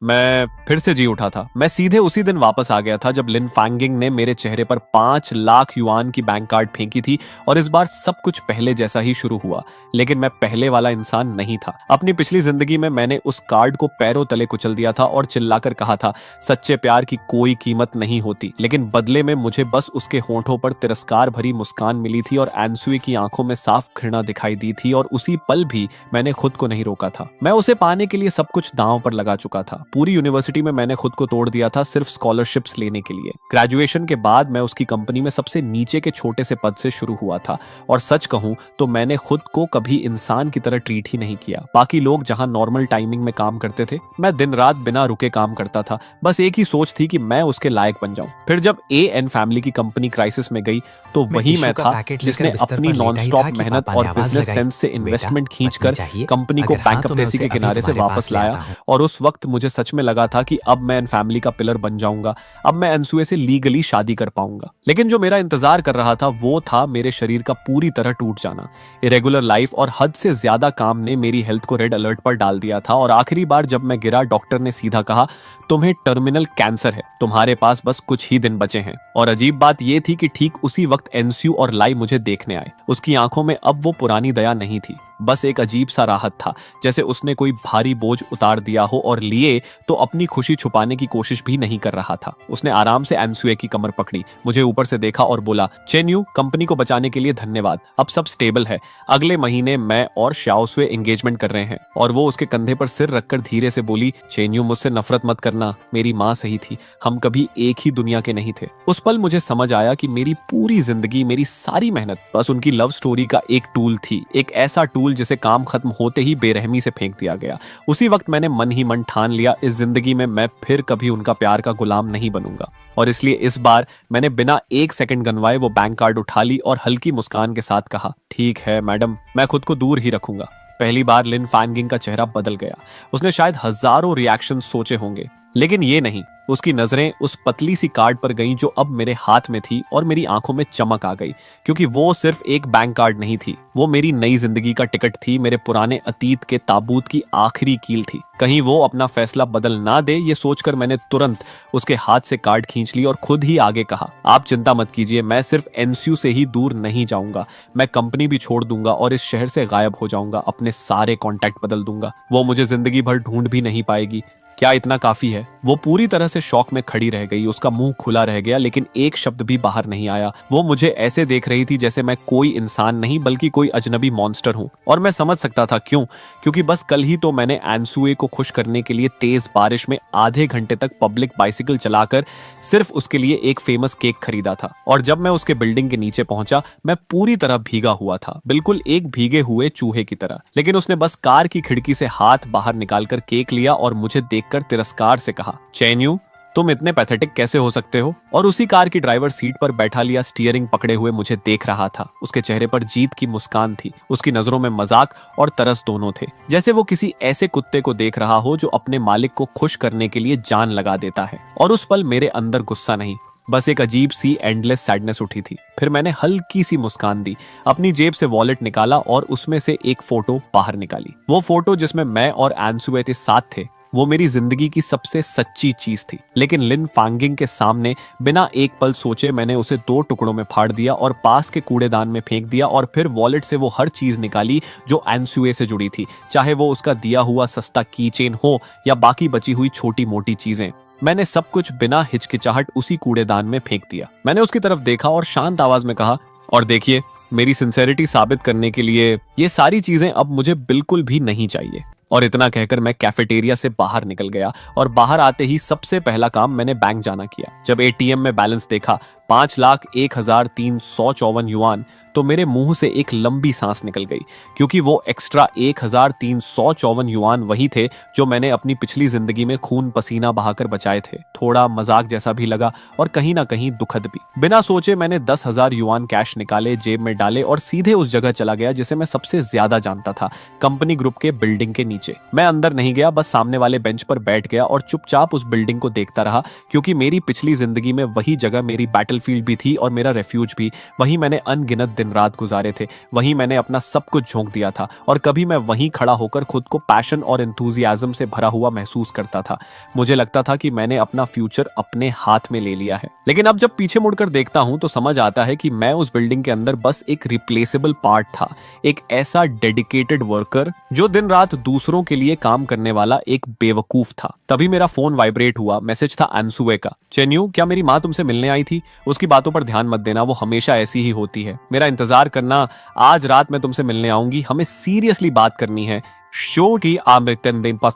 मैं फिर से जी उठा था। मैं सीधे उसी दिन वापस आ गया था जब लिन फैंगिंग ने मेरे चेहरे पर 5 लाख युआन की बैंक कार्ड फेंकी थी और इस बार सब कुछ पहले जैसा ही शुरू हुआ। लेकिन मैं पहले वाला इंसान नहीं था। अपनी पिछली जिंदगी में मैंने उस कार्ड को पैरों तले कुचल दिया था और चिल्लाकर कहा था, सच्चे प्यार की कोई कीमत नहीं होती। लेकिन बदले में मुझे बस उसके होंठों पर तिरस्कार भरी मुस्कान मिली थी और एनसुए की आंखों में साफ घृणा दिखाई दी थी और उसी पल भी मैंने खुद को नहीं रोका था। मैं उसे पाने के लिए सब कुछ दांव पर लगा चुका था। पूरी यूनिवर्सिटी में मैंने खुद को तोड़ दिया था सिर्फ स्कॉलरशिप्स लेने के लिए। ग्रेजुएशन के बाद मैं उसकी कंपनी में सबसे नीचे के छोटे से पद से शुरू हुआ था और सच कहूं तो मैंने खुद को कभी इंसान की तरह ट्रीट ही नहीं किया। बाकी लोग जहां नॉर्मल टाइमिंग में काम करते थे, मैं दिन रात बिना रुके काम करता था। बस एक ही सोच थी कि मैं उसके लायक बन जाऊं। फिर जब एएन फैमिली की कंपनी क्राइसिस में गई तो वही मैं था जिसने अपनी नॉनस्टॉप मेहनत और बिजनेस सेंस से इन्वेस्टमेंट खींचकर कंपनी को बैंकरप्टेसी के किनारे से वापस लाया। और उस वक्त मुझे सच में लगा था कि अब मैं इन फैमिली का पिलर बन जाऊंगा, अब मैं एनसुए से लीगली शादी कर पाऊंगा। लेकिन जो मेरा इंतजार कर रहा था वो था मेरे शरीर का पूरी तरह टूट जाना। इरेगुलर लाइफ और हद से ज्यादा काम ने मेरी हेल्थ को रेड अलर्ट पर डाल दिया था और आखिरी बार जब मैं गिरा, डॉक्टर ने सीधा कहा, तुम्हें टर्मिनल कैंसर है, तुम्हारे पास बस कुछ ही दिन बचे हैं। और अजीब बात यह थी कि ठीक उसी वक्त एनसु और लाई मुझे देखने आए। उसकी आंखों में अब वो पुरानी दया नहीं थी, बस एक अजीब सा राहत था, जैसे उसने कोई भारी बोझ उतार दिया हो और लिए तो अपनी खुशी छुपाने की कोशिश भी नहीं कर रहा था। उसने आराम से एनसुए की कमर पकड़ी, मुझे ऊपर से देखा और बोला, चेन्यू, कंपनी को बचाने के लिए धन्यवाद, अब सब स्टेबल है। अगले महीने मैं और शाओसुए एंगेजमेंट कर रहे हैं। और वो उसके कंधे पर सिर रखकर धीरे से बोली, चेन्यू, मुझसे नफरत मत करना, मेरी माँ सही थी, हम कभी एक ही दुनिया के नहीं थे। उस पल मुझे समझ आया कि मेरी पूरी जिंदगी, मेरी सारी मेहनत बस उनकी लव स्टोरी का एक टूल थी, एक ऐसा टूल जिसे काम खत्म होते ही बेरहमी से फेंक दिया गया। उसी वक्त मैंने मन ही मन ठान लिया, इस जिंदगी में मैं फिर कभी उनका प्यार का गुलाम नहीं बनूंगा। और इसलिए इस बार मैंने बिना एक सेकंड गंवाए वो बैंक कार्ड उठा ली और हल्की मुस्कान के साथ कहा, ठीक है मैडम, मैं खुद को दूर ही रखूंगा। पहली बार लिन फैंगिंग का चेहरा बदल गया। उसने शायद हजारों रिएक्शन सोचे होंगे, लेकिन ये नहीं। उसकी नजरें उस पतली सी कार्ड पर गईं जो अब मेरे हाथ में थी और मेरी आंखों में चमक आ गई, क्योंकि वो सिर्फ एक बैंक कार्ड नहीं थी, वो मेरी नई जिंदगी का टिकट थी, मेरे पुराने अतीत के ताबूत की आखिरी कील थी। कहीं वो अपना फैसला बदल ना दे, ये सोचकर मैंने तुरंत उसके हाथ से कार्ड खींच ली और खुद ही आगे कहा, आप चिंता मत कीजिए, मैं सिर्फ एनसयू से ही दूर नहीं जाऊंगा, मैं कंपनी भी छोड़ दूंगा और इस शहर से गायब हो जाऊंगा, अपने सारे कॉन्टैक्ट बदल दूंगा, वो मुझे जिंदगी भर ढूंढ भी नहीं पाएगी। क्या इतना काफी है? वो पूरी तरह से शॉक में खड़ी रह गई, उसका मुंह खुला रह गया, लेकिन एक शब्द भी बाहर नहीं आया। वो मुझे ऐसे देख रही थी जैसे मैं कोई इंसान नहीं बल्कि कोई अजनबी मॉन्स्टर हूं। और मैं समझ सकता था क्यों, क्योंकि बस कल ही तो मैंने एनसुए को खुश करने के लिए तेज बारिश में आधे घंटे तक पब्लिक बाइसिकल चलाकर सिर्फ उसके लिए एक फेमस केक खरीदा था। और जब मैं उसके बिल्डिंग के नीचे पहुंचा, मैं पूरी तरह भीगा हुआ था, बिल्कुल एक भीगे हुए चूहे की तरह। लेकिन उसने बस कार की खिड़की से हाथ बाहर निकालकर केक लिया और मुझे देखकर तिरस्कार से कहा, चेन्यू, तुम इतने पैथेटिक कैसे हो सकते हो? और उसी कार की ड्राइवर सीट पर बैठा लिया स्टीयरिंग पकड़े हुए मुझे देख रहा था। उसके चेहरे पर जीत की मुस्कान थी, उसकी नजरों में मजाक और तरस दोनों थे, जैसे वो किसी ऐसे कुत्ते को देख रहा हो जो अपने मालिक को खुश करने के लिए जान लगा देता है। और उस पल मेरे अंदर गुस्सा नहीं, बस एक अजीब सी एंडलेस सैडनेस उठी थी। फिर मैंने हल्की सी मुस्कान दी, अपनी जेब से वॉलेट निकाला और उसमें से एक फोटो बाहर निकाली। वो फोटो जिसमें मैं और एनसुए साथ थे, वो मेरी जिंदगी की सबसे सच्ची चीज थी। लेकिन लिन फैंगिंग के सामने बिना एक पल सोचे मैंने उसे 2 टुकड़ों में फाड़ दिया और पास के कूड़ेदान में फेंक दिया। और फिर वॉलेट से वो हर चीज निकाली जो एनसुए से जुड़ी थी, चाहे वो उसका दिया हुआ सस्ता की चेन हो या बाकी बची हुई छोटी मोटी चीजें। मैंने सब कुछ बिना हिचकिचाहट उसी कूड़ेदान में फेंक दिया। मैंने उसकी तरफ देखा और शांत आवाज में कहा, और देखिए, मेरी सिंसेरिटी साबित करने के लिए ये सारी चीजें अब मुझे बिल्कुल भी नहीं चाहिए। और इतना कहकर मैं कैफेटेरिया से बाहर निकल गया और बाहर आते ही सबसे पहला काम मैंने बैंक जाना किया। जब एटीएम में बैलेंस देखा 5,01,354 युआन, तो मेरे मुंह से एक लंबी सांस निकल गई, क्योंकि वो एक्स्ट्रा 1,354 युआन वही थे जो मैंने अपनी पिछली जिंदगी में खून पसीना बहाकर बचाए थे। थोड़ा मजाक जैसा भी लगा और कहीं ना कहीं दुखद भी। बिना सोचे मैंने 10,000 युआन कैश निकाले, जेब में डाले और सीधे उस जगह चला गया जिसे मैं सबसे ज्यादा जानता था, कंपनी ग्रुप के बिल्डिंग के नीचे। मैं अंदर नहीं गया, बस सामने वाले बेंच पर बैठ गया और चुपचाप उस बिल्डिंग को देखता रहा, क्योंकि मेरी पिछली जिंदगी में वही जगह मेरी बैटल बैटलफील्ड भी थी और मेरा रेफ्यूज भी। वहीं मैंने अनगिनत दिन रात गुजारे थे, वहीं मैंने अपना सब कुछ झोंक दिया था और कभी मैं वहीं खड़ा होकर खुद को पैशन और एंथुजियाज्म से भरा हुआ महसूस करता था। मुझे लगता था कि मैंने अपना फ्यूचर अपने हाथ में ले लिया है। लेकिन अब जब पीछे मुड़कर देखता हूं तो समझ आता है कि मैं उस बिल्डिंग के अंदर बस एक रिप्लेसेबल पार्ट था, एक ऐसा डेडिकेटेड वर्कर जो दिन रात दूसरों के लिए काम करने वाला एक बेवकूफ था। तभी मेरा फोन वाइब्रेट हुआ। मैसेज था एंसुए का। चेन्यू, क्या मेरी माँ तुमसे मिलने आई थी? उसकी बातों पर ध्यान मत देना, वो हमेशा ऐसी ही होती है। मेरा इंतजार करना, आज रात मैं तुमसे मिलने आऊंगी, हमें सीरियसली बात करनी है। शो की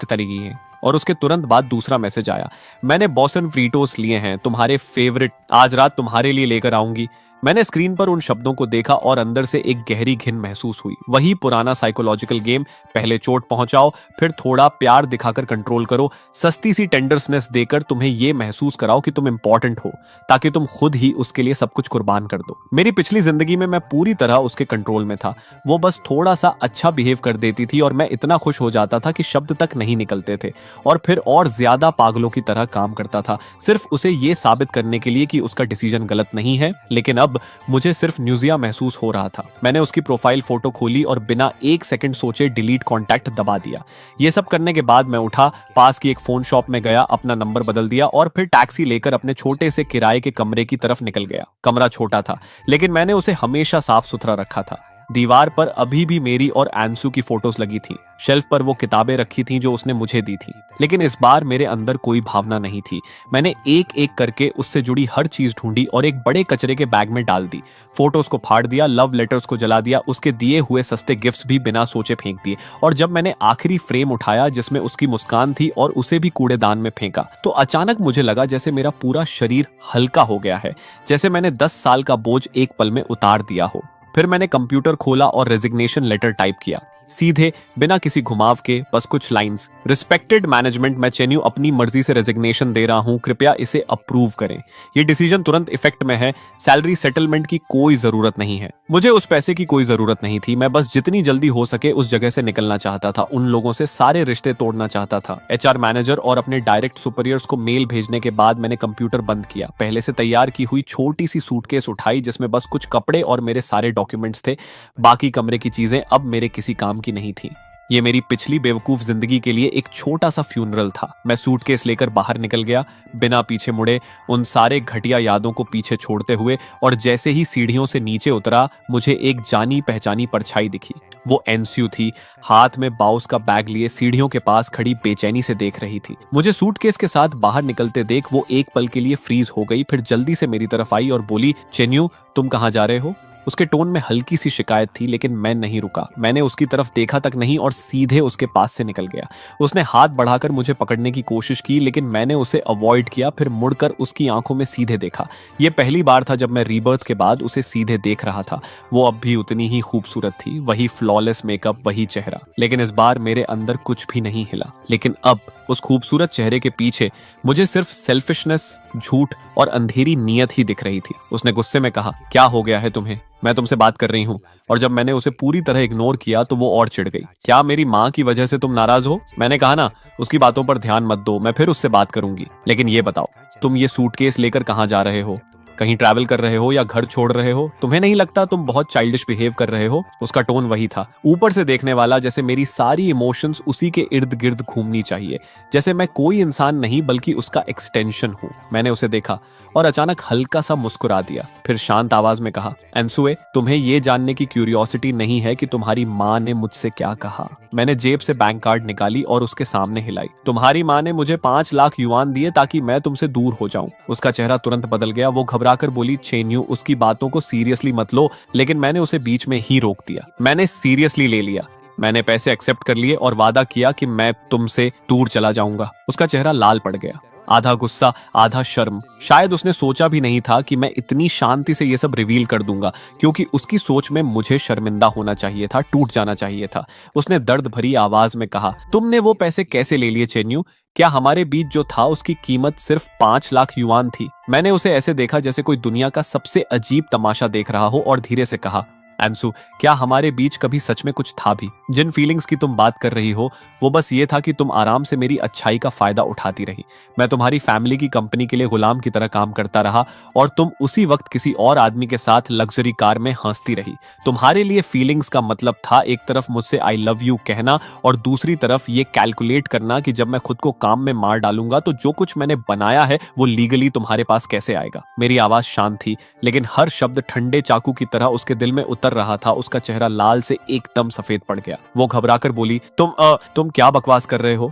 तरीकी है। और उसके तुरंत बाद दूसरा मैसेज आया, मैंने बॉसन फ्रीटोस लिए हैं, तुम्हारे फेवरेट, आज रात तुम्हारे लिए लेकर आऊंगी। मैंने स्क्रीन पर उन शब्दों को देखा और अंदर से एक गहरी घिन महसूस हुई। वही पुराना साइकोलॉजिकल गेम, पहले चोट पहुंचाओ, फिर थोड़ा प्यार दिखाकर कंट्रोल करो, सस्ती सी टेंडरनेस देकर तुम्हें यह महसूस कराओ कि तुम इंपॉर्टेंट हो, ताकि तुम खुद ही उसके लिए सब कुछ कुर्बान कर दो। मेरी पिछली जिंदगी में मैं पूरी तरह उसके कंट्रोल में था। वो बस थोड़ा सा अच्छा बिहेव कर देती थी और मैं इतना खुश हो जाता था कि शब्द तक नहीं निकलते थे, और फिर और ज्यादा पागलों की तरह काम करता था, सिर्फ उसे ये साबित करने के लिए कि उसका डिसीजन गलत नहीं है। लेकिन अब मुझे सिर्फ न्यूजिया महसूस हो रहा था। मैंने उसकी प्रोफाइल फोटो खोली और बिना एक सेकंड सोचे डिलीट कॉन्टैक्ट दबा दिया। ये सब करने के बाद मैं उठा, पास की एक फोन शॉप में गया, अपना नंबर बदल दिया और फिर टैक्सी लेकर अपने छोटे से किराए के कमरे की तरफ निकल गया। कमरा छोटा था, लेकिन मैंने उसे हमेशा साफ सुथरा रखा था। दीवार पर अभी भी मेरी और एंसू की फोटोज लगी थी। शेल्फ पर वो किताबें रखी थीं जो उसने मुझे दी थी। लेकिन इस बार मेरे अंदर कोई भावना नहीं थी। मैंने एक एक करके उससे जुड़ी हर चीज ढूंढी और एक बड़े कचरे के बैग में डाल दी। फोटोज को फाड़ दिया, लव लेटर्स को जला दिया, उसके दिए हुए सस्ते गिफ्ट्स भी बिना सोचे फेंक दिए। और जब मैंने आखिरी फ्रेम उठाया जिसमें उसकी मुस्कान थी और उसे भी कूड़ेदान में फेंका, तो अचानक मुझे लगा जैसे मेरा पूरा शरीर हल्का हो गया है, जैसे मैंने 10 साल का बोझ एक पल में उतार दिया हो। फिर मैंने कंप्यूटर खोला और रेजिग्नेशन लेटर टाइप किया, सीधे, बिना किसी घुमाव के, बस कुछ लाइंस। रिस्पेक्टेड मैनेजमेंट, मैं चेन्यू अपनी मर्जी से रेजिग्नेशन दे रहा हूं, कृपया इसे अप्रूव करें। ये डिसीजन तुरंत इफेक्ट में है, सैलरी सेटलमेंट की कोई जरूरत नहीं है। मुझे उस पैसे की कोई जरूरत नहीं थी, मैं बस जितनी जल्दी हो सके उस जगह से निकलना चाहता था, उन लोगों से सारे रिश्ते तोड़ना चाहता था। एचआर मैनेजर और अपने डायरेक्ट सुपीरियर्स को मेल भेजने के बाद मैंने कंप्यूटर बंद किया, पहले से तैयार की हुई छोटी सी सूटकेस उठाई जिसमें बस कुछ कपड़े और मेरे सारे डॉक्यूमेंट्स थे। बाकी कमरे की चीजें अब मेरे किसी काम की नहीं थी। ये मेरी पिछली बेवकूफ जिंदगी के लिए एक छोटा सा फ्यूनरल था। मैं सूटकेस लेकर बाहर निकल गया, बिना पीछे मुड़े, उन सारे घटिया यादों को पीछे छोड़ते हुए। और जैसे ही सीढ़ियों से नीचे उतरा, मुझे एक जानी पहचानी परछाई दिखी। वो एंस्यू थी, हाथ में बाउस का बैग लिए सीढ़ियों के पास खड़ी बेचैनी से देख रही थी। मुझे सूटकेस के साथ बाहर निकलते देख वो एक पल के लिए फ्रीज हो गई, फिर जल्दी से मेरी तरफ आई और बोली, चेन्यू, तुम कहाँ जा रहे हो? उसके टोन में हल्की सी शिकायत थी, लेकिन मैं नहीं रुका। मैंने उसकी तरफ देखा तक नहीं और सीधे उसके पास से निकल गया। उसने हाथ बढ़ाकर मुझे पकड़ने की कोशिश की, लेकिन मैंने उसे अवॉइड किया, फिर मुड़कर उसकी आंखों में सीधे देखा। यह पहली बार था जब मैं रीबर्थ के बाद उसे सीधे देख रहा था। वो अब भी उतनी ही खूबसूरत थी, वही फ्लॉलेस मेकअप, वही चेहरा। लेकिन इस बार मेरे अंदर कुछ भी नहीं हिला। लेकिन अब उस खूबसूरत चेहरे के पीछे मुझे सिर्फ सेल्फिशनेस, झूठ और अंधेरी नीयत ही दिख रही थी। उसने गुस्से में कहा, क्या हो गया है तुम्हें? मैं तुमसे बात कर रही हूँ। और जब मैंने उसे पूरी तरह इग्नोर किया तो वो और चिढ़ गई। क्या मेरी माँ की वजह से तुम नाराज हो? मैंने कहा ना, उसकी बातों पर ध्यान मत दो, मैं फिर उससे बात करूंगी। लेकिन ये बताओ, तुम ये सूटकेस लेकर कहाँ जा रहे हो? कहीं ट्रैवल कर रहे हो या घर छोड़ रहे हो? तुम्हें नहीं लगता तुम बहुत चाइल्डिश बिहेव कर रहे हो? उसका टोन वही था, ऊपर से देखने वाला, जैसे मेरी सारी इमोशंस उसी के इर्द गिर्द घूमनी चाहिए, जैसे मैं कोई इंसान नहीं बल्कि उसका एक्सटेंशन हूँ। मैंने उसे देखा और अचानक हल्का सा मुस्कुरा दिया, फिर शांत आवाज में कहा, एंसुए, तुम्हें ये जानने की क्यूरियोसिटी नहीं है कि तुम्हारी माँ ने मुझसे क्या कहा? मैंने जेब से बैंक कार्ड निकाली और उसके सामने हिलाई। तुम्हारी माँ ने मुझे 5 लाख युआन दिए ताकि मैं तुमसे दूर हो जाऊं। उसका चेहरा तुरंत बदल गया। वो घबराकर बोली, चेन्यू, उसकी बातों को सीरियसली मत लो। लेकिन मैंने उसे बीच में ही रोक दिया। मैंने सीरियसली ले लिया। मैंने पैसे एक्सेप्ट कर लिए और वादा किया कि मैं तुमसे दूर चला जाऊंगा। उसका चेहरा लाल पड़ गया, आधा गुस्सा आधा शर्म। शायद उसने सोचा भी नहीं था कि मैं इतनी शांति से ये सब रिवील कर दूंगा, क्योंकि उसकी सोच में मुझे शर्मिंदा होना चाहिए था, टूट जाना चाहिए था। उसने दर्द भरी आवाज में कहा, तुमने वो पैसे कैसे ले लिए चेन्यू? क्या हमारे बीच जो था उसकी कीमत सिर्फ 5 लाख युआन थी? मैंने उसे ऐसे देखा जैसे कोई दुनिया का सबसे अजीब तमाशा देख रहा हो और धीरे से कहा, अंशु, क्या हमारे बीच कभी सच में कुछ था भी? जिन फीलिंग्स की तुम बात कर रही हो वो बस ये था कि तुम आराम से मेरी अच्छाई का फायदा उठाती रही। मैं तुम्हारी फैमिली की कंपनी के लिए गुलाम की तरह काम करता रहा और तुम उसी वक्त किसी और आदमी के साथ लग्जरी कार में हंसती रही। तुम्हारे लिए फीलिंग्स का मतलब था एक तरफ मुझसे आई लव यू कहना और दूसरी तरफ ये कैलकुलेट करना कि जब मैं खुद को काम में मार डालूंगा तो जो कुछ मैंने बनाया है वो लीगली तुम्हारे पास कैसे आएगा। मेरी आवाज शांत थी लेकिन हर शब्द ठंडे चाकू की तरह उसके दिल में उतर रहा था। उसका चेहरा लाल से एकदम सफेद पड़ गया। वो घबराकर बोली, तुम क्या बकवास कर रहे हो?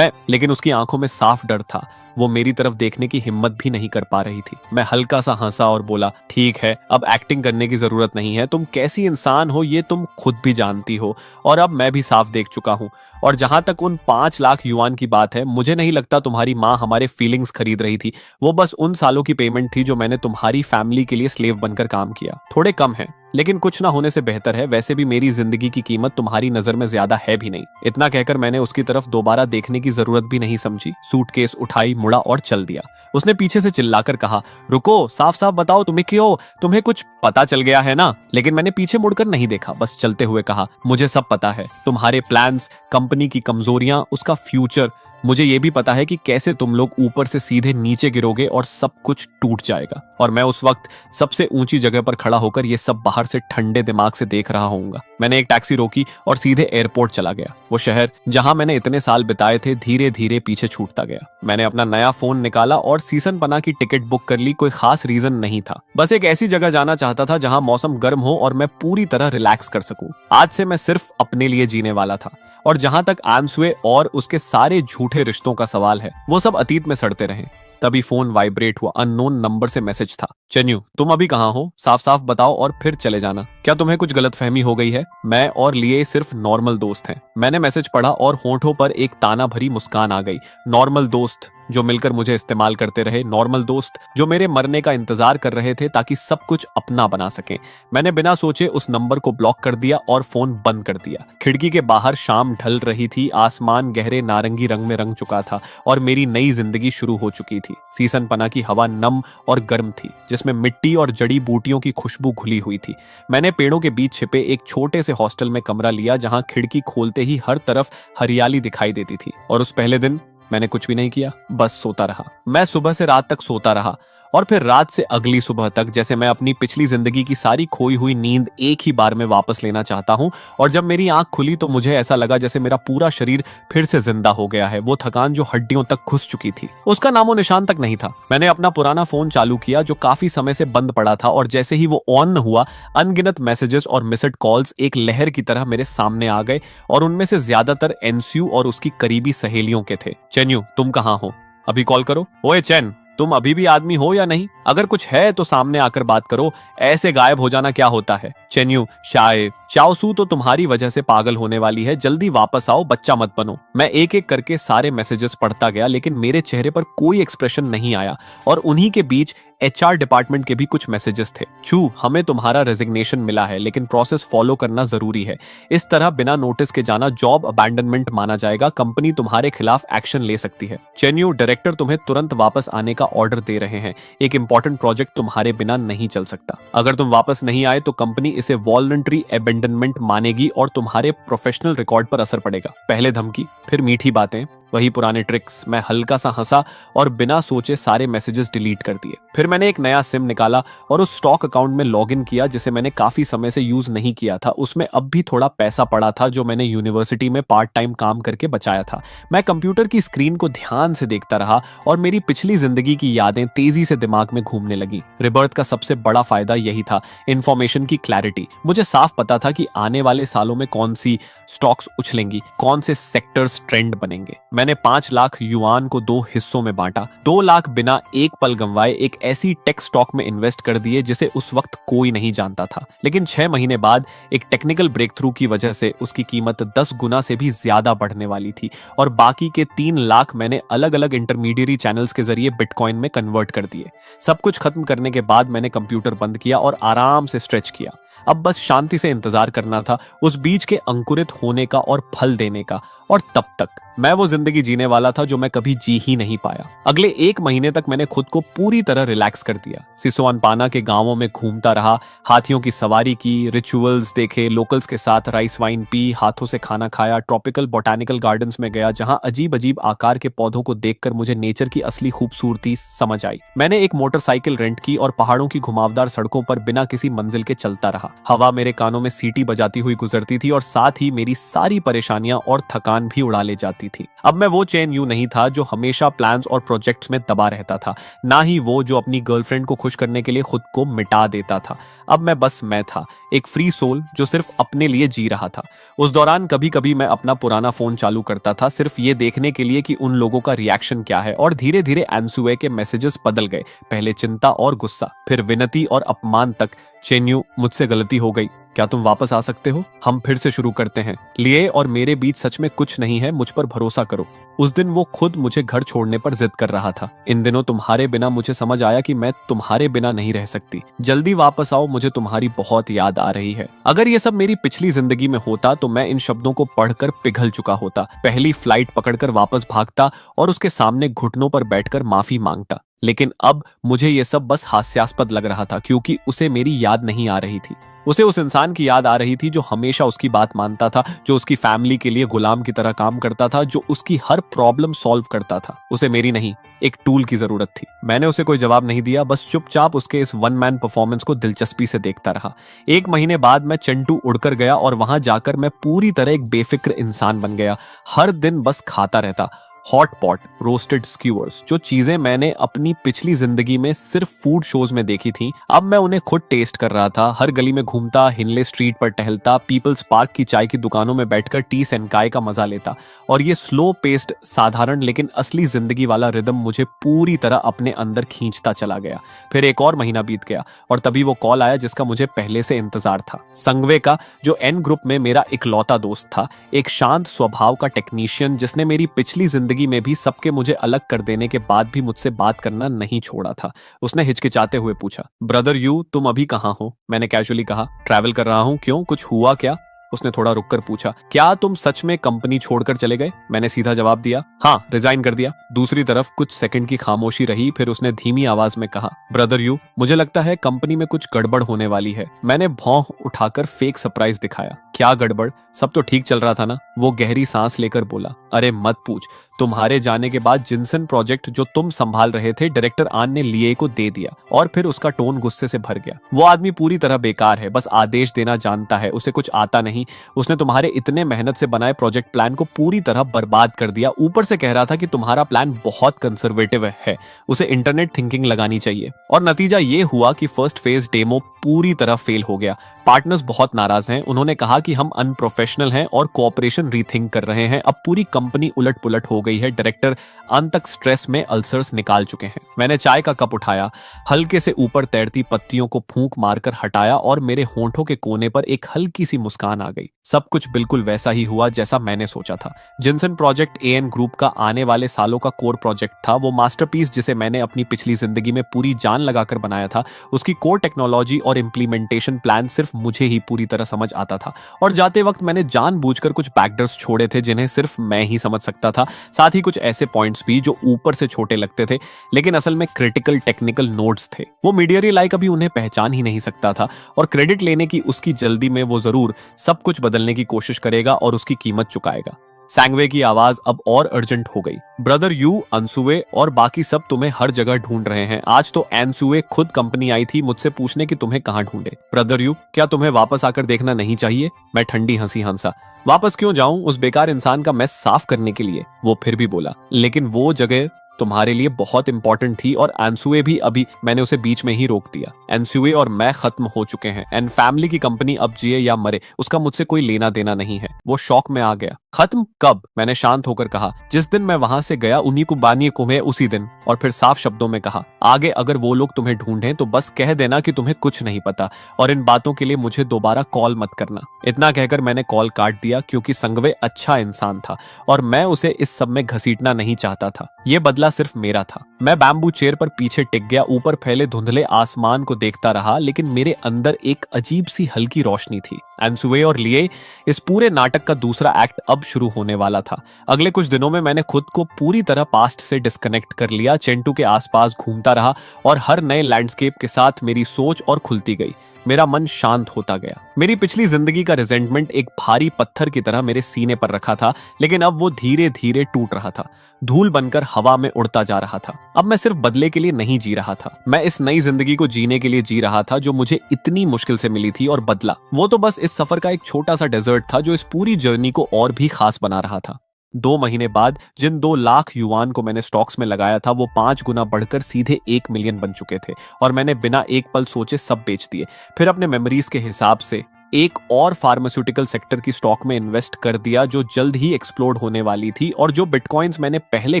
लेकिन उसकी आंखों में साफ डर था। वो मेरी तरफ देखने की हिम्मत भी नहीं कर पा रही थी। मैं हल्का सा हंसा और बोला, ठीक है, अब एक्टिंग करने की जरूरत नहीं है। तुम कैसी इंसान हो ये तुम खुद भी जानती हो और अब मैं भी साफ देख चुका हूं। और जहां तक उन 5 लाख युआन की बात है, मुझे नहीं लगता तुम्हारी माँ हमारे फीलिंग्स खरीद रही थी। वो बस उन सालों की पेमेंट थी जो मैंने तुम्हारी फैमिली के लिए स्लेव बनकर काम किया। थोड़े कम है लेकिन कुछ ना होने से बेहतर है। वैसे भी मेरी जिंदगी की कीमत तुम्हारी नजर में ज्यादा है भी नहीं। इतना कहकर मैंने उसकी तरफ दोबारा देखने की जरूरत भी नहीं समझी। सूटकेस उठाई, मुड़ा और चल दिया। उसने पीछे से चिल्लाकर कहा, रुको, साफ साफ बताओ तुम्हें कुछ पता चल गया है ना? लेकिन मैंने पीछे मुड़कर नहीं देखा, बस चलते हुए कहा, मुझे सब पता है। तुम्हारे प्लान्स, कंपनी की कमजोरियां, उसका फ्यूचर। मुझे ये भी पता है कि कैसे तुम लोग ऊपर से सीधे नीचे गिरोगे और सब कुछ टूट जाएगा। और मैं उस वक्त सबसे ऊंची जगह पर खड़ा होकर ये सब बाहर से ठंडे दिमाग से देख रहा होऊंगा। मैंने एक टैक्सी रोकी और सीधे एयरपोर्ट चला गया। वो शहर जहां मैंने इतने साल बिताए थे धीरे धीरे पीछे छूटता गया। मैंने अपना नया फोन निकाला और सीसनपना की टिकट बुक कर ली। कोई खास रीजन नहीं था, बस एक ऐसी जगह जाना चाहता था जहां मौसम गर्म हो और मैं पूरी तरह रिलैक्स कर सकूं। आज से मैं सिर्फ अपने लिए जीने वाला था। और जहां तक आंसुए और उसके सारे झूठे रिश्तों का सवाल है, वो सब अतीत में सड़ते रहे। तभी फोन वाइब्रेट हुआ। अननोन नंबर से मैसेज था। चन्यू, तुम अभी कहाँ हो? साफ साफ बताओ और फिर चले जाना। क्या तुम्हें कुछ गलतफहमी हो गई है? मैं और लिए सिर्फ नॉर्मल दोस्त हैं। मैंने मैसेज पढ़ा और होंठों पर एक ताना भरी मुस्कान आ गई। नॉर्मल दोस्त जो मिलकर मुझे इस्तेमाल करते रहे, नॉर्मल दोस्त जो मेरे मरने का इंतजार कर रहे थे ताकि सब कुछ अपना बना सकें। मैंने बिना सोचे उस नंबर को ब्लॉक कर दिया और फोन बंद कर दिया। खिड़की के बाहर शाम ढल रही थी। आसमान गहरे नारंगी रंग में रंग चुका था और मेरी नई जिंदगी शुरू हो चुकी थी। सीसनपना की हवा नम और गर्म थी जिसमें मिट्टी और जड़ी बूटियों की खुशबू घुली हुई थी। मैंने पेड़ों के बीच छिपे एक छोटे से हॉस्टल में कमरा लिया जहां खिड़की खोलते ही हर तरफ हरियाली दिखाई देती थी। और उस पहले दिन मैंने कुछ भी नहीं किया, बस सोता रहा। मैं सुबह से रात तक सोता रहा और फिर रात से अगली सुबह तक, जैसे मैं अपनी पिछली जिंदगी की सारी खोई हुई नींद एक ही बार में वापस लेना चाहता हूं। और जब मेरी आंख खुली तो मुझे ऐसा लगा जैसे मेरा पूरा शरीर फिर से जिंदा हो गया है। वो थकान जो हड्डियों तक घुस चुकी थी, उसका नामो निशान तक नहीं था। मैंने अपना पुराना फोन चालू किया जो काफी समय से बंद पड़ा था और जैसे ही वो ऑन हुआ, अनगिनत मैसेजेस और मिस्ड कॉल्स एक लहर की तरह मेरे सामने आ गए और उनमें से ज्यादातर एनस्यू और उसकी करीबी सहेलियों के थे। चेन्यू, तुम कहाँ हो? अभी कॉल करो। ओए चैन, तुम अभी भी आदमी हो या नहीं? अगर कुछ है तो सामने आकर बात करो। ऐसे गायब हो जाना क्या होता है? चेन्यू, शायद चाओसू तो तुम्हारी वजह से पागल होने वाली है। जल्दी वापस आओ, बच्चा मत बनो। मैं एक एक करके सारे मैसेजेस पढ़ता गया लेकिन मेरे चेहरे पर कोई एक्सप्रेशन नहीं आया। और उन्हीं के बीच एचआर डिपार्टमेंट के भी कुछ मैसेजेस थे। चू, हमें तुम्हारा रेजिग्नेशन मिला है लेकिन प्रोसेस फॉलो करना जरूरी है। इस तरह बिना नोटिस के जाना जॉब अबैंडनमेंट माना जाएगा। कंपनी तुम्हारे खिलाफ एक्शन ले सकती है। चेन्यू, डायरेक्टर तुम्हें तुरंत वापस आने का ऑर्डर दे रहे हैं। एक इंपॉर्टेंट प्रोजेक्ट तुम्हारे बिना नहीं चल सकता। अगर तुम वापस नहीं आए तो कंपनी इसे वॉलंटरी अबैंडनमेंट मानेगी और तुम्हारे प्रोफेशनल रिकॉर्ड पर असर पड़ेगा। पहले धमकी, फिर मीठी बातें, वही पुराने ट्रिक्स। मैं हल्का सा हंसा और बिना सोचे सारे मैसेजेस डिलीट कर दिए। फिर मैंने एक नया सिम निकाला और उस स्टॉक अकाउंट में लॉगिन किया जिसे मैंने काफी समय से यूज नहीं किया था। उसमें अब भी थोड़ा पैसा पड़ा था जो मैंने यूनिवर्सिटी में पार्ट टाइम काम करके बचाया था। मैं कंप्यूटर की स्क्रीन को ध्यान से देखता रहा और मेरी पिछली जिंदगी की यादें तेजी से दिमाग में घूमने लगी। रिबर्थ का सबसे बड़ा फायदा यही था, इंफॉर्मेशन की क्लैरिटी। मुझे साफ पता था कि आने वाले सालों में कौन सी स्टॉक्स उछलेंगी, कौन से सेक्टर्स ट्रेंड बनेंगे। मैंने 5 लाख युआन को 2 हिस्सों में बांटा। 2 लाख बिना एक पल गंवाए एक ऐसी टेक स्टॉक में इन्वेस्ट कर दिए जिसे उस वक्त कोई नहीं जानता था। लेकिन 6 महीने बाद एक टेक्निकल ब्रेक थ्रू की वजह से उसकी कीमत 10 गुना से भी ज्यादा बढ़ने वाली थी। और बाकी के 3 लाख मैंने अलग अलग इंटरमीडियरी चैनल्स के जरिए बिटकॉइन में कन्वर्ट कर दिए। सब कुछ खत्म करने के बाद मैंने कंप्यूटर बंद किया और आराम से स्ट्रेच किया। अब बस शांति से इंतजार करना था उस बीज के अंकुरित होने का और फल देने का। और तब तक मैं वो जिंदगी जीने वाला था जो मैं कभी जी ही नहीं पाया। अगले 1 महीने तक मैंने खुद को पूरी तरह रिलैक्स कर दिया। सिसोवानपाना के गांवों में घूमता रहा, हाथियों की सवारी की, रिचुअल्स देखे, लोकल्स के साथ राइस वाइन पी, हाथों से खाना खाया, ट्रॉपिकल बोटानिकल गार्डन्स में गया जहां अजीब अजीब आकार के पौधों को देखकर मुझे नेचर की असली खूबसूरती समझ आई। मैंने एक मोटरसाइकिल रेंट की और पहाड़ों की घुमावदार सड़कों पर बिना किसी मंजिल के चलता रहा। हवा मेरे कानों में सीटी बजाती हुई गुजरती थी और साथ ही मेरी सारी परेशानियां और थकान भी उड़ा ले जाती थी। अब मैं वो चेन यू नहीं था जो हमेशा प्लान्स और प्रोजेक्ट्स में दबा रहता था, ना ही वो जो अपनी गर्लफ्रेंड को खुश करने के लिए खुद को मिटा देता था। अब मैं था, एक फ्री सोल जो सिर्फ अपने लिए जी रहा था। उस दौरान कभी कभी मैं अपना पुराना फोन चालू करता था, सिर्फ ये देखने के लिए कि उन लोगों का रिएक्शन क्या है, और धीरे धीरे एनसुए के मैसेजेस बदल गए। पहले चिंता और गुस्सा, फिर विनती और अपमान तक। चेन्यू, मुझसे गलती हो गई, क्या तुम वापस आ सकते हो? हम फिर से शुरू करते हैं। लिए और मेरे बीच सच में कुछ नहीं है, मुझ पर भरोसा करो। उस दिन वो खुद मुझे घर छोड़ने पर जिद कर रहा था। इन दिनों तुम्हारे बिना मुझे समझ आया कि मैं तुम्हारे बिना नहीं रह सकती। जल्दी वापस आओ, मुझे तुम्हारी बहुत याद आ रही है। अगर ये सब मेरी पिछली जिंदगी में होता तो मैं इन शब्दों को पढ़कर पिघल चुका होता, पहली फ्लाइट पकड़कर वापस भागता और उसके सामने घुटनों पर बैठकर माफी मांगता। लेकिन अब मुझे ये सब बस हास्यास्पद लग रहा था, क्योंकि उसे मेरी याद नहीं आ रही थी। उसे उस इंसान की याद आ रही थी जो हमेशा उसकी बात मानता था, जो उसकी फैमिली के लिए गुलाम की तरह काम करता था, जो उसकी हर प्रॉब्लम सॉल्व करता था। उसे मेरी नहीं, एक टूल की जरूरत थी। मैंने उसे कोई जवाब नहीं दिया, बस चुपचाप उसके इस वन मैन परफॉर्मेंस को दिलचस्पी से देखता रहा। 1 महीने बाद मैं चंटू उड़कर गया और वहां जाकर मैं पूरी तरह एक बेफिक्र इंसान बन गया। हर दिन बस खाता रहता। हॉट पॉट, रोस्टेड स्क्यूअर्स, जो चीजें मैंने अपनी पिछली जिंदगी में सिर्फ फूड शोज में देखी थी, अब मैं उन्हें खुद टेस्ट कर रहा था। हर गली में घूमता, हिनले स्ट्रीट पर टहलता, पीपल्स पार्क की चाय की दुकानों में बैठकर टी सेनकाई का मजा लेता। और ये स्लो पेस्ड, साधारण लेकिन असली जिंदगी वाला रिदम मुझे पूरी तरह अपने अंदर खींचता चला गया। फिर 1 और महीना बीत गया और तभी वो कॉल आया जिसका मुझे पहले से इंतजार था। संगवे का, जो एन ग्रुप में मेरा इकलौता दोस्त था, एक शांत स्वभाव का टेक्नीशियन जिसने मेरी पिछली जिंदगी में भी सबके मुझे अलग कर देने के बाद भी मुझसे बात करना नहीं छोड़ा था। उसने हिचकिचाते हुए पूछा, ब्रदर यू, तुम अभी कहाँ हो? मैंने कैजुअली कहा, ट्रैवल कर रहा हूँ। क्यों, कुछ हुआ क्या? उसने थोड़ा रुककर पूछा, क्या तुम सच में कंपनी छोड़कर चले गए? मैंने सीधा जवाब दिया, हाँ, रिजाइन कर दिया। दूसरी तरफ कुछ सेकंड की खामोशी रही, फिर उसने धीमी आवाज में कहा, ब्रदर यू, मुझे लगता है कंपनी में कुछ गड़बड़ होने वाली है। मैंने भौं उठाकर फेक सरप्राइज दिखाया। क्या गड़बड़? सब तो ठीक चल रहा था ना? वो गहरी सांस लेकर बोला, अरे मत पूछ, तुम्हारे जाने के बाद जिनसन प्रोजेक्ट जो तुम संभाल रहे थे, डायरेक्टर आन ने लिए को दे दिया। और फिर उसका टोन गुस्से से भर गया। वो आदमी पूरी तरह बेकार है, बस आदेश देना जानता है, उसे कुछ आता नहीं। उसने तुम्हारे इतने मेहनत से बनाए प्रोजेक्ट प्लान को पूरी तरह बर्बाद कर दिया। ऊपर से कह रहा था कि तुम्हारा प्लान बहुत कंजर्वेटिव है, उसे इंटरनेट थिंकिंग लगानी चाहिए। और नतीजा ये हुआ कि फर्स्ट फेज डेमो पूरी तरह फेल हो गया। पार्टनर्स बहुत नाराज हैं। उन्होंने कहा कि हम अनप्रोफेशनल हैं और कोऑपरेशन रीथिंक कर रहे हैं। अब पूरी कंपनी उलट पुलट हो गई है। डायरेक्टर अंत तक स्ट्रेस में अल्सर्स निकाल चुके हैं। मैंने चाय का कप उठाया, हल्के से ऊपर तैरती पत्तियों को फूंक मारकर हटाया और मेरे होंठों के कोने पर एक हल्की सी मुस्कान आ गई। सब कुछ बिल्कुल वैसा ही हुआ जैसा मैंने सोचा था। जिनसन प्रोजेक्ट एएन ग्रुप का आने वाले सालों का कोर प्रोजेक्ट था। वो मास्टरपीस जिसे मैंने अपनी पिछली जिंदगी में पूरी जान लगाकर बनाया था, उसकी कोर टेक्नोलॉजी और इंप्लीमेंटेशन प्लान सिर्फ मुझे ही पूरी तरह समझ आता था। और जाते वक्त मैंने जानबूझकर कुछ बैकडोर्स छोड़े थे जिन्हें सिर्फ मैं ही समझ सकता था। साथ ही कुछ ऐसे पॉइंट्स भी जो ऊपर से छोटे लगते थे लेकिन असल में क्रिटिकल टेक्निकल नोट्स थे। वो मीडियरी लाइक अभी उन्हें पहचान ही नहीं सकता था और क्रेडिट लेने की उसकी जल्दी में वो जरूर सब कुछ बदलने की कोशिश करेगा और उसकी कीमत चुकाएगा। सैंगवे की आवाज अब और अर्जेंट हो गई। ब्रदर यू, अनसुए और बाकी सब तुम्हें हर जगह ढूंढ रहे हैं। आज तो एनसुए खुद कंपनी आई थी मुझसे पूछने कि तुम्हें कहां ढूंढे। ब्रदर यू, क्या तुम्हें वापस आकर देखना नहीं चाहिए? मैं ठंडी हंसी हंसा। वापस क्यों जाऊं उस बेकार इंसान का मैस साफ करने के लिए? वो फिर भी बोला, लेकिन वो जगह तुम्हारे लिए बहुत इंपॉर्टेंट थी और एनसुए भी। अभी मैंने उसे बीच में ही रोक दिया। एनसुए और मैं खत्म हो चुके हैं। एन फैमिली की कंपनी अब जिए या मरे उसका मुझसे कोई लेना देना नहीं है। वो शौक में आ गया। खत्म कब? मैंने शांत होकर कहा, जिस दिन मैं वहां से गया उन्हीं को बानिए को मैं उसी दिन। और फिर साफ शब्दों में कहा, आगे अगर वो लोग तुम्हें ढूंढें तो बस कह देना कि तुम्हें कुछ नहीं पता और इन बातों के लिए मुझे दोबारा कॉल मत करना। इतना कहकर मैंने कॉल काट दिया क्योंकि संगवे अच्छा इंसान था और मैं उसे इस सब में घसीटना नहीं चाहता था। ये बदला सिर्फ मेरा था। मैं बैम्बू चेयर पर पीछे टिक गया, ऊपर फैले धुंधले आसमान को देखता रहा, लेकिन मेरे अंदर एक अजीब सी हल्की रोशनी थी। एनसुए और लिए, इस पूरे नाटक का दूसरा एक्ट अब शुरू होने वाला था। अगले कुछ दिनों में मैंने खुद को पूरी तरह पास्ट से डिस्कनेक्ट कर लिया, चेंटू के आसपास घूमता रहा और हर नए लैंडस्केप के साथ मेरी सोच और खुलती गई। मेरा मन शांत होता गया। मेरी पिछली जिंदगी का रिजेंटमेंट एक भारी पत्थर की तरह मेरे सीने पर रखा था, लेकिन अब वो धीरे धीरे टूट रहा था, धूल बनकर हवा में उड़ता जा रहा था। अब मैं सिर्फ बदले के लिए नहीं जी रहा था, मैं इस नई जिंदगी को जीने के लिए जी रहा था जो मुझे इतनी मुश्किल से मिली थी। और बदला वो तो बस इस सफर का एक छोटा सा डेजर्ट था जो इस पूरी जर्नी को और भी खास बना रहा था। 2 महीने बाद जिन 2 लाख युआन को मैंने स्टॉक्स में लगाया था, वो 5 गुना बढ़कर सीधे 1 मिलियन बन चुके थे, और मैंने बिना एक पल सोचे सब बेच दिए। फिर अपने मेमोरीज के हिसाब से एक और फार्मास्यूटिकल सेक्टर की स्टॉक में इन्वेस्ट कर दिया जो जल्द ही एक्सप्लोड होने वाली थी, और जो बिटकॉइंस मैंने पहले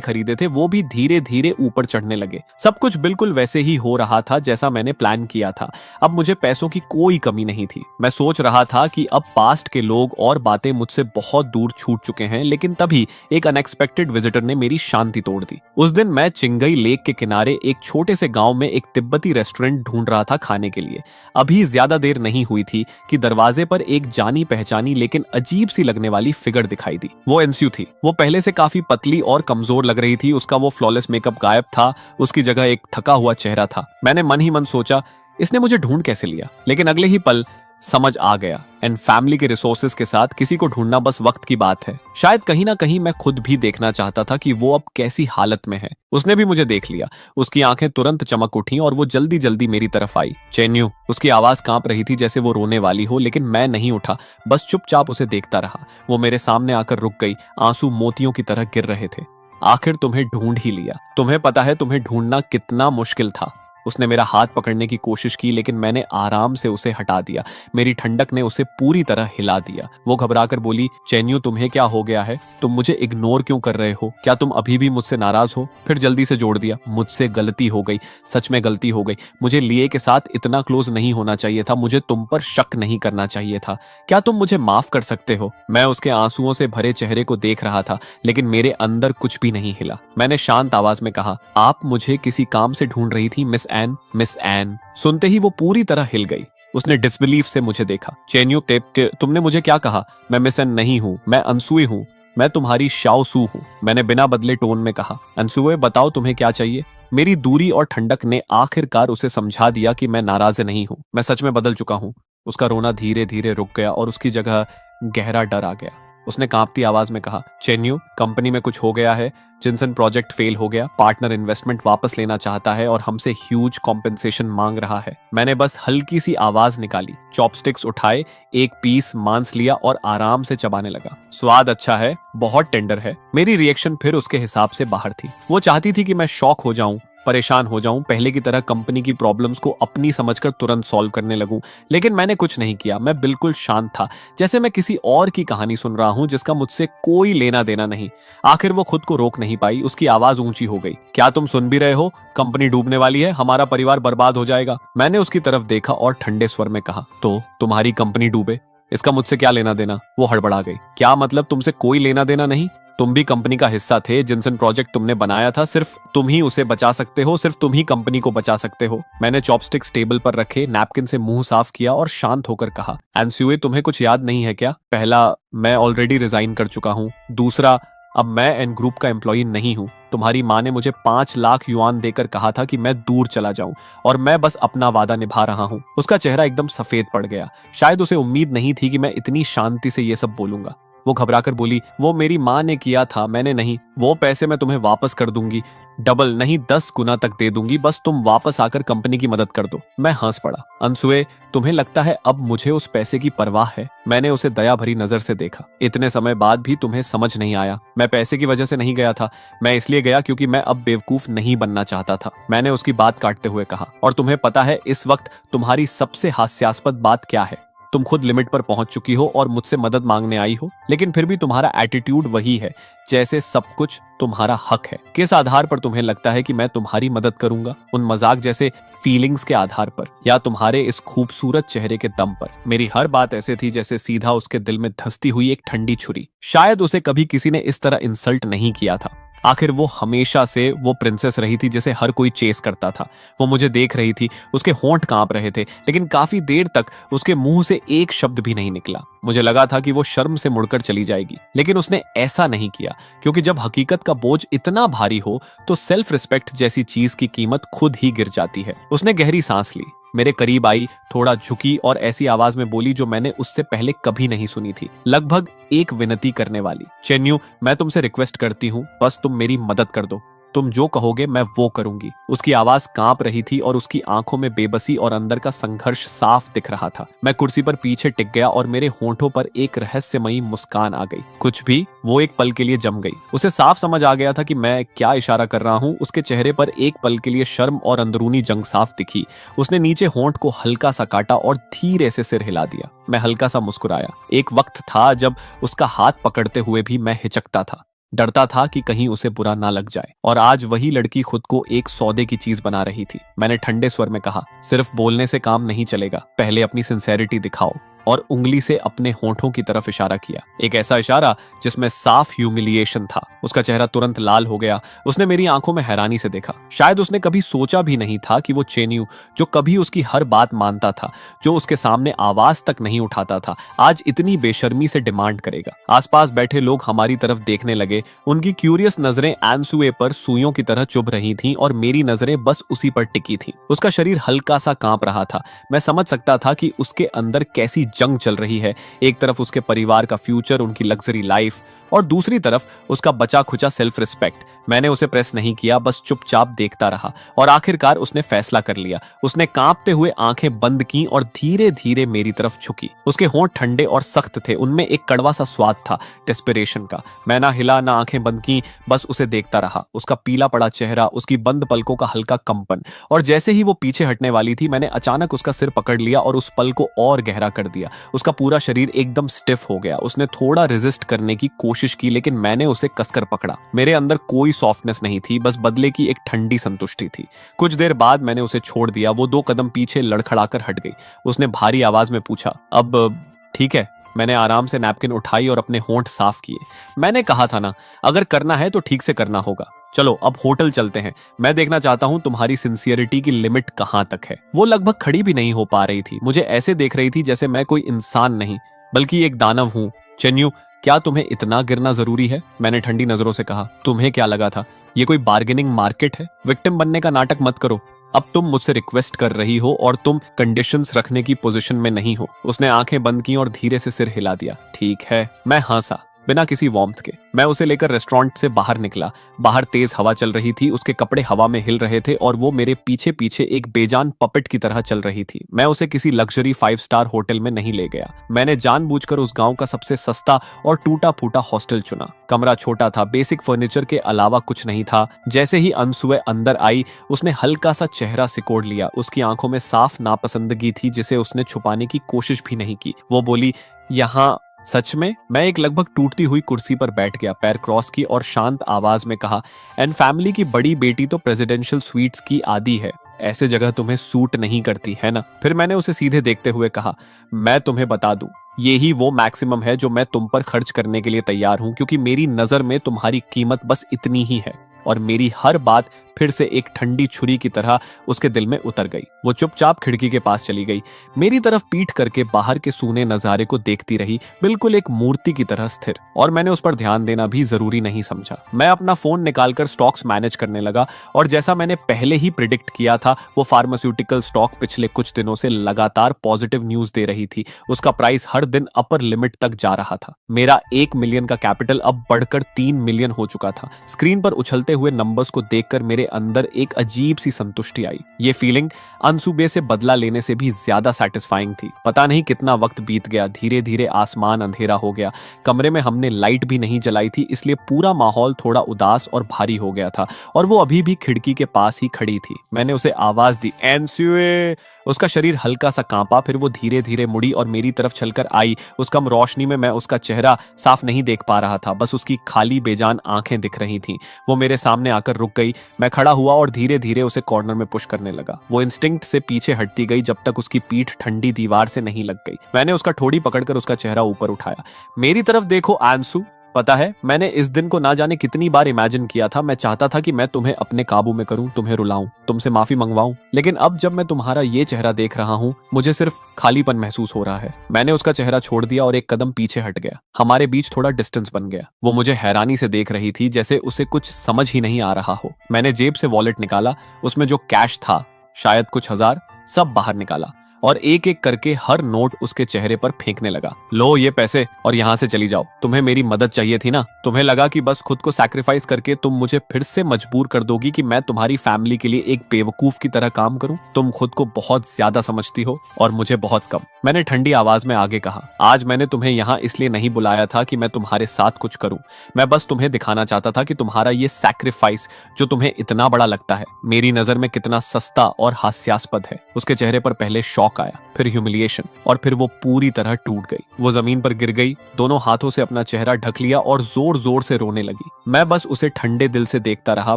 खरीदे थे वो भी धीरे धीरे ऊपर चढ़ने लगे। सब कुछ बिल्कुल वैसे ही हो रहा था जैसा मैंने प्लान किया था। अब मुझे पैसों की कोई कमी नहीं थी। मैं सोच रहा था कि अब पास्ट के लोग और बातें मुझसे बहुत दूर छूट चुके हैं, लेकिन तभी एक अनएक्सपेक्टेड विजिटर ने मेरी शांति तोड़ दी। उस दिन मैं चिंगई लेक के किनारे एक छोटे से गांव में एक तिब्बती रेस्टोरेंट ढूंढ रहा था खाने के लिए। अभी ज्यादा देर नहीं हुई थी कि दरवाजे पर एक जानी पहचानी लेकिन अजीब सी लगने वाली फिगर दिखाई दी। वो एनस्यू थी। वो पहले से काफी पतली और कमजोर लग रही थी। उसका वो फ्लॉलेस मेकअप गायब था, उसकी जगह एक थका हुआ चेहरा था। मैंने मन ही मन सोचा, इसने मुझे ढूंढ कैसे लिया? लेकिन अगले ही पल समझ आ गया, एंड फैमिली के रिसोर्सेज के साथ किसी को ढूंढना बस वक्त की बात है। शायद कहीं ना कहीं मैं खुद भी देखना चाहता था कि वो अब कैसी हालत में है। उसने भी मुझे देख लिया। उसकी आंखें तुरंत चमक उठी और वो जल्दी जल्दी मेरी तरफ आई। चेन्यू। उसकी आवाज कांप रही थी जैसे वो रोने वाली हो, लेकिन मैं नहीं उठा, बस चुपचाप उसे देखता रहा। वो मेरे सामने आकर रुक गई, आंसू मोतियों की तरह गिर रहे थे। आखिर तुम्हें ढूंढ ही लिया। तुम्हें पता है तुम्हें ढूंढना कितना मुश्किल था। उसने मेरा हाथ पकड़ने की कोशिश की, लेकिन मैंने आराम से उसे हटा दिया। मेरी ठंडक ने उसे पूरी तरह हिला दिया। वो घबराकर बोली, चेन्यू तुम्हें क्या हो गया है? तुम मुझे इग्नोर क्यों कर रहे हो? क्या तुम अभी भी मुझसे नाराज हो? फिर जल्दी से जोड़ दिया, मुझसे गलती हो गई, सच में गलती हो गई। मुझे लिए के साथ इतना क्लोज नहीं होना चाहिए था, मुझे तुम पर शक नहीं करना चाहिए था। क्या तुम मुझे माफ कर सकते हो? मैं उसके आंसुओं से भरे चेहरे को देख रहा था, लेकिन मेरे अंदर कुछ भी नहीं हिला। मैंने शांत आवाज में कहा, आप मुझे किसी काम से ढूंढ रही थी मिस एन? Miss N. सुनते ही वो पूरी तरह हिल गई। उसने डिसबिलीफ से मुझे देखा। चेन्यू टेप के, तुमने मुझे क्या कहा? मैं मिस एन नहीं हूं, मैं अनसुई हूं। मैं तुम्हारी शाओ सू हूं, मैंने बिना बदले टोन में कहा। अनसुए, बताओ तुम्हें क्या चाहिए? मेरी दूरी और ठंडक ने आखिरकार उसे समझा दिया कि मैं नाराज नहीं हूं, मैं सच में बदल चुका हूं। उसका रोना धीरे धीरे रुक गया और उसकी जगह गहरा डर आ गया। उसने कांपती आवाज में कहा, चेन्यू, कंपनी में कुछ हो गया है। जिनसन प्रोजेक्ट फेल हो गया, पार्टनर इन्वेस्टमेंट वापस लेना चाहता है और हमसे ह्यूज कॉम्पेंसेशन मांग रहा है। मैंने बस हल्की सी आवाज निकाली, चॉपस्टिक्स उठाए, एक पीस मांस लिया और आराम से चबाने लगा। स्वाद अच्छा है, बहुत टेंडर है। मेरी रिएक्शन फिर उसके हिसाब से बाहर थी। वो चाहती थी कि मैं शॉक हो जाऊं, परेशान हो जाऊं, पहले की तरह कंपनी की प्रॉब्लम्स को अपनी समझकर तुरंत सॉल्व करने लगूं। लेकिन मैंने कुछ नहीं किया। मैं बिल्कुल शांत था, जैसे मैं किसी और की कहानी सुन रहा हूं जिसका मुझसे कोई लेना देना नहीं। आखिर वो खुद को रोक नहीं पाई। उसकी आवाज ऊंची हो गई, क्या तुम सुन भी रहे हो? कंपनी डूबने वाली है, हमारा परिवार बर्बाद हो जाएगा। मैंने उसकी तरफ देखा और ठंडे स्वर में कहा, तो तुम्हारी कंपनी डूबे, इसका मुझसे क्या लेना देना? वो हड़बड़ा गई। क्या मतलब तुमसे कोई लेना देना नहीं? तुम भी कंपनी का हिस्सा थे। जिनसन प्रोजेक्ट तुमने बनाया था, सिर्फ तुम ही उसे बचा सकते हो, सिर्फ तुम ही कंपनी को बचा सकते हो। मैंने चॉपस्टिक्स टेबल पर रखे, नैपकिन से मुंह साफ किया और शांत होकर कहा, एनसुए, तुम्हें कुछ याद नहीं है क्या? पहला, मैं ऑलरेडी रिजाइन कर चुका हूं। दूसरा, अब मैं एन ग्रुप का एम्प्लॉई नहीं हूं। तुम्हारी माँ ने मुझे 5 लाख युआन देकर कहा था कि मैं दूर चला जाऊं, और मैं बस अपना वादा निभा रहा हूं। उसका चेहरा एकदम सफेद पड़ गया। शायद उसे उम्मीद नहीं थी कि मैं इतनी शांति से ये सब बोलूंगा। वो घबराकर बोली, वो मेरी माँ ने किया था, मैंने नहीं। वो पैसे मैं तुम्हें वापस कर दूंगी, डबल नहीं 10 गुना तक दे दूंगी, बस तुम वापस आकर कंपनी की मदद कर दो। मैं हंस पड़ा। अनसुए, तुम्हें लगता है अब मुझे उस पैसे की परवाह है? मैंने उसे दया भरी नजर से देखा। इतने समय बाद भी तुम्हें समझ नहीं आया? मैं पैसे की वजह से नहीं गया था, मैं इसलिए गया क्योंकि मैं अब बेवकूफ नहीं बनना चाहता था। मैंने उसकी बात काटते हुए कहा, और तुम्हें पता है इस वक्त तुम्हारी सबसे हास्यास्पद बात क्या है? तुम खुद लिमिट पर पहुंच चुकी हो और मुझसे मदद मांगने आई हो, लेकिन फिर भी तुम्हारा एटीट्यूड वही है, जैसे सब कुछ तुम्हारा हक है। किस आधार पर तुम्हें लगता है कि मैं तुम्हारी मदद करूंगा? उन मजाक जैसे फीलिंग्स के आधार पर, या तुम्हारे इस खूबसूरत चेहरे के दम पर? मेरी हर बात ऐसे थी जैसे सीधा उसके दिल में धंसती हुई एक ठंडी छुरी। शायद उसे कभी किसी ने इस तरह इंसल्ट नहीं किया था। आखिर वो हमेशा से वो प्रिंसेस रही थी जिसे हर कोई चेस करता था। वो मुझे देख रही थी, उसके होंठ कांप रहे थे, लेकिन काफी देर तक उसके मुंह से एक शब्द भी नहीं निकला। मुझे लगा था कि वो शर्म से मुड़कर चली जाएगी, लेकिन उसने ऐसा नहीं किया, क्योंकि जब हकीकत का बोझ इतना भारी हो तो सेल्फ रिस्पेक्ट जैसी चीज की कीमत खुद ही गिर जाती है। उसने गहरी सांस ली, मेरे करीब आई, थोड़ा झुकी और ऐसी आवाज में बोली जो मैंने उससे पहले कभी नहीं सुनी थी, लगभग एक विनती करने वाली। चेन्नू, मैं तुमसे रिक्वेस्ट करती हूँ, बस तुम मेरी मदद कर दो। तुम जो कहोगे मैं वो करूंगी। उसकी आवाज कांप रही थी और उसकी आंखों में बेबसी और अंदर का संघर्ष साफ दिख रहा था। मैं कुर्सी पर पीछे टिक गया और मेरे होंठों पर एक रहस्यमयी मुस्कान आ गई। कुछ भी, वो एक पल के लिए जम गई। उसे साफ समझ आ गया था कि मैं क्या इशारा कर रहा हूँ। उसके चेहरे पर एक पल के लिए शर्म और अंदरूनी जंग साफ दिखी। उसने नीचे होंठ को हल्का सा काटा और धीरे से सिर हिला दिया। मैं हल्का सा मुस्कुराया। एक वक्त था जब उसका हाथ पकड़ते हुए भी मैं हिचकता था, डरता था कि कहीं उसे बुरा ना लग जाए, और आज वही लड़की खुद को एक सौदे की चीज बना रही थी। मैंने ठंडे स्वर में कहा, सिर्फ बोलने से काम नहीं चलेगा, पहले अपनी सिंसेरिटी दिखाओ, और उंगली से अपने होंठों की तरफ इशारा किया। एक ऐसा इशारा जिसमें साफ ह्यूमिलिएशन था। उसका चेहरा तुरंत लाल हो गया। उसने मेरी आंखों में हैरानी से देखा। शायद उसने कभी सोचा भी नहीं था कि वो चेन्नू, जो कभी उसकी हर बात मानता था, जो उसके सामने आवाज तक नहीं उठाता था, आज इतनी बेशर्मी से डिमांड करेगा। आसपास बैठे लोग हमारी तरफ देखने लगे। उनकी क्यूरियस नजरें एनसुए पर सुइयों की तरह चुभ रही थीं और मेरी नजरें बस उसी पर टिकी थीं। उसका शरीर हल्का सा कांप रहा था। मैं समझ सकता था कि उसके अंदर कैसी जंग चल रही है। एक तरफ उसके परिवार का फ्यूचर, उनकी लग्जरी लाइफ, और दूसरी तरफ उसका बचा खुचा सेल्फ रिस्पेक्ट। मैंने उसे प्रेस नहीं किया, बस चुपचाप देखता रहा, और आखिरकार उसने फैसला कर लिया। उसने कांपते हुए आंखें बंद की और धीरे धीरे मेरी तरफ झुकी। उसके होंठ ठंडे और सख्त थे, उनमें एक कड़वा सा स्वाद था, डेस्परेशन का। मैं ना हिला ना आंखें बंद की, बस उसे देखता रहा। उसका पीला पड़ा चेहरा, उसकी बंद पलकों का हल्का कंपन, और जैसे ही वो पीछे हटने वाली थी, मैंने अचानक उसका सिर पकड़ लिया और उस पल को और गहरा कर दिया। उसका पूरा शरीर एकदम स्टिफ हो गया। उसने थोड़ा रेजिस्ट करने की कोशिश की, लेकिन मैंने उसे कसकर पकड़ा। मेरे अंदर कोई सॉफ्टनेस नहीं थी, बस बदले की एक ठंडी संतुष्टि थी। कुछ देर बाद मैंने उसे छोड़ दिया। वो 2 कदम पीछे लड़खड़ाकर हट गई। उसने भारी आवाज में पूछा, अब ठीक है? मैंने आराम से नैपकिन उठाई और अपने होंठ साफ किए। मैंने कहा था ना, अगर करना है तो ठीक से करना होगा। चलो अब होटल चलते हैं। मैं देखना चाहता हूं तुम्हारी सिंसियरिटी की लिमिट कहां तक है। वो लगभग खड़ी भी नहीं हो पा रही थी। मुझे ऐसे देख रही थी जैसे मैं कोई इंसान नहीं, बल्कि एक दानव हूं। चेन्नू, क्या तुम्हें इतना गिरना जरूरी है? मैंने ठंडी नजरों से कहा। तुम्हें क्या लगा था ये कोई बार्गेनिंग मार्केट है? विक्टिम बनने का नाटक मत करो। अब तुम मुझसे रिक्वेस्ट कर रही हो और तुम कंडीशंस रखने की पोजीशन में नहीं हो। उसने आंखें बंद की और धीरे से सिर हिला दिया। ठीक है। मैं हंसा, बिना किसी वार्मथ के। मैं उसे लेकर रेस्टोरेंट से बाहर निकला। बाहर तेज हवा चल रही थी, उसके कपड़े हवा में हिल रहे थे और वो मेरे पीछे पीछे एक बेजान पपेट की तरह चल रही थी। मैं उसे किसी लग्जरी 5 स्टार होटल में नहीं ले गया। मैंने जानबूझकर उस गांव का सबसे सस्ता और टूटा फूटा हॉस्टल चुना। कमरा छोटा था, बेसिक फर्नीचर के अलावा कुछ नहीं था। जैसे ही अनसुए अंदर आई, उसने हल्का सा चेहरा सिकोड़ लिया। उसकी आंखों में साफ नापसंदगी थी, जिसे उसने छुपाने की कोशिश भी नहीं की। वो बोली, यहाँ सच में? मैं एक लगभग टूटती हुई कुर्सी पर बैठ गया, पैर क्रॉस की और शांत आवाज में कहा, एंड फैमिली की बड़ी बेटी तो प्रेसिडेंशियल स्वीट्स की आदी है। ऐसे जगह तुम्हें सूट नहीं करती है ना? फिर मैंने उसे सीधे देखते हुए कहा, मैं तुम्हें बता दूं, यही वो मैक्सिमम है जो मैं तुम पर खर्च करने के लिए तैयार हूं, क्योंकि मेरी नजर में तुम्हारी कीमत बस इतनी ही है। और मेरी हर बात फिर से एक ठंडी छुरी की तरह उसके दिल में उतर गई। वो चुपचाप खिड़की के पास चली गई, मेरी तरफ पीठ करके बाहर के सूने नजारे को देखती रही, बिल्कुल एक मूर्ति की तरह स्थिर। और मैंने उस पर ध्यान देना भी जरूरी नहीं समझा। मैं अपना फोन निकालकर स्टॉक्स मैनेज करने लगा, और जैसा मैंने पहले ही प्रिडिक्ट किया था, वो फार्मास्यूटिकल स्टॉक पिछले कुछ दिनों से लगातार पॉजिटिव न्यूज दे रही थी। उसका प्राइस हर दिन अपर लिमिट तक जा रहा था। मेरा 1 मिलियन का कैपिटल अब बढ़कर 3 मिलियन हो चुका था। स्क्रीन पर उछलते हुए नंबर्स को देखकर मेरे अंदर एक अजीब सी संतुष्टि आई। ये फीलिंग अनसुबे से बदला लेने से भी ज्यादा सैटिस्फाइंग थी। पता नहीं कितना वक्त बीत गया, धीरे धीरे आसमान अंधेरा हो गया। कमरे में हमने लाइट भी नहीं जलाई थी, इसलिए पूरा माहौल थोड़ा उदास और भारी हो गया था, और वो अभी भी खिड़की के पास ही खड़ी थी। मैंने उसे आवाज दी, एनसुए। उसका शरीर हल्का सा कांपा, फिर वो धीरे धीरे मुड़ी और मेरी तरफ चलकर आई। उस कम रोशनी में मैं उसका चेहरा साफ नहीं देख पा रहा था, बस उसकी खाली बेजान आंखें दिख रही थीं। वो मेरे सामने आकर रुक गई। मैं खड़ा हुआ और धीरे धीरे उसे कॉर्नर में पुश करने लगा। वो इंस्टिंक्ट से पीछे हटती गई जब तक उसकी पीठ ठंडी दीवार से नहीं लग गई। मैंने उसका ठोड़ी पकड़कर उसका चेहरा ऊपर उठाया। मेरी तरफ देखो आंसू, पता है, मैंने इस दिन को ना जाने कितनी बार इमेजिन किया था। मैं चाहता था कि मैं तुम्हें अपने काबू में करूं, तुम्हें रुलाऊं, तुमसे माफी मंगवाऊं। लेकिन अब जब मैं तुम्हारा ये चेहरा देख रहा हूं, मुझे सिर्फ खालीपन महसूस हो रहा है। मैंने उसका चेहरा छोड़ दिया और एक कदम पीछे हट गया। हमारे बीच थोड़ा डिस्टेंस बन गया। वो मुझे हैरानी से देख रही थी, जैसे उसे कुछ समझ ही नहीं आ रहा हो। मैंने जेब से वॉलेट निकाला, उसमें जो कैश था, शायद कुछ हजार, सब बाहर निकाला और एक एक करके हर नोट उसके चेहरे पर फेंकने लगा। लो ये पैसे और यहाँ से चली जाओ। तुम्हें मेरी मदद चाहिए थी ना? तुम्हें लगा कि बस खुद को सैक्रिफाइस करके तुम मुझे फिर से मजबूर कर दोगी कि मैं तुम्हारी फैमिली के लिए एक बेवकूफ की तरह काम करूं? तुम खुद को बहुत ज्यादा समझती हो और मुझे बहुत कम। मैंने ठंडी आवाज में आगे कहा, आज मैंने तुम्हें यहाँ इसलिए नहीं बुलाया था कि मैं तुम्हारे साथ कुछ करूं। मैं बस तुम्हें दिखाना चाहता था कि तुम्हारा ये सैक्रिफाइस जो तुम्हें इतना बड़ा लगता है, मेरी नजर में कितना सस्ता और हास्यास्पद है। उसके चेहरे पर पहले शॉक आया, फिर ह्यूमिलिएशन, और फिर वो पूरी तरह टूट गई। वो जमीन पर गिर गई, दोनों हाथों से अपना चेहरा ढक लिया और जोर जोर से रोने लगी। मैं बस उसे ठंडे दिल से देखता रहा।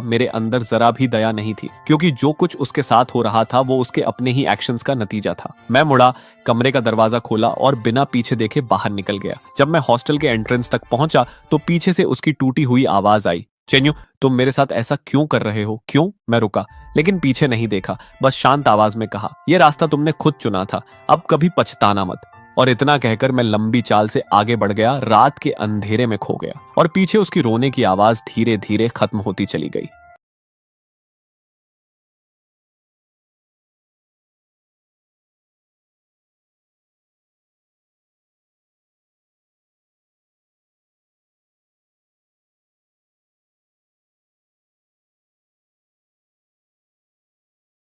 मेरे अंदर जरा भी दया नहीं थी, क्योंकि जो कुछ उसके साथ हो रहा था वो उसके अपने ही एक्शंस का नतीजा था। मैं मुड़ा, कमरे का दरवाजा खोला और बिना पीछे देखे बाहर निकल गया। जब मैं हॉस्टल के एंट्रेंस तक पहुंचा तो पीछे से उसकी टूटी हुई आवाज आई, चेन्यू, तुम मेरे साथ ऐसा क्यों कर रहे हो? क्यों? मैं रुका, लेकिन पीछे नहीं देखा, बस शांत आवाज में कहा, यह रास्ता तुमने खुद चुना था, अब कभी पछताना मत। और इतना कहकर मैं लंबी चाल से आगे बढ़ गया, रात के अंधेरे में खो गया और पीछे उसकी रोने की आवाज धीरे धीरे खत्म होती चली गई।